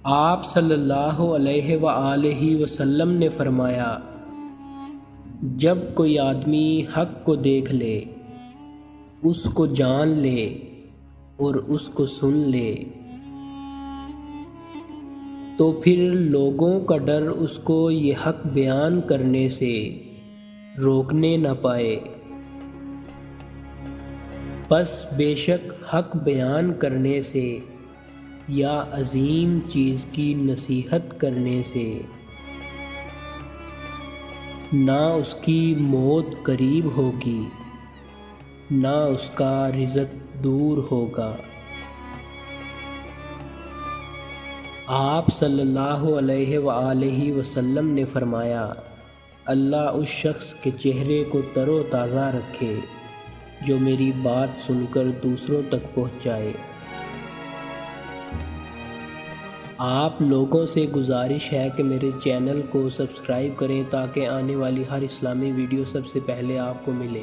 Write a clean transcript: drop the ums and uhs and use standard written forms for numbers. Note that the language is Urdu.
آپ صلی اللہ علیہ وآلہ وسلم نے فرمایا، جب کوئی آدمی حق کو دیکھ لے، اس کو جان لے اور اس کو سن لے تو پھر لوگوں کا ڈر اس کو یہ حق بیان کرنے سے روکنے نہ پائے۔ پس بے شک حق بیان کرنے سے یا عظیم چیز کی نصیحت کرنے سے نہ اس کی موت قریب ہوگی نہ اس کا رزق دور ہوگا۔ آپ صلی اللہ علیہ وآلہ وسلم نے فرمایا، اللہ اس شخص کے چہرے کو تر و تازہ رکھے جو میری بات سن کر دوسروں تک پہنچائے۔ آپ لوگوں سے گزارش ہے کہ میرے چینل کو سبسکرائب کریں تاکہ آنے والی ہر اسلامی ویڈیو سب سے پہلے آپ کو ملے۔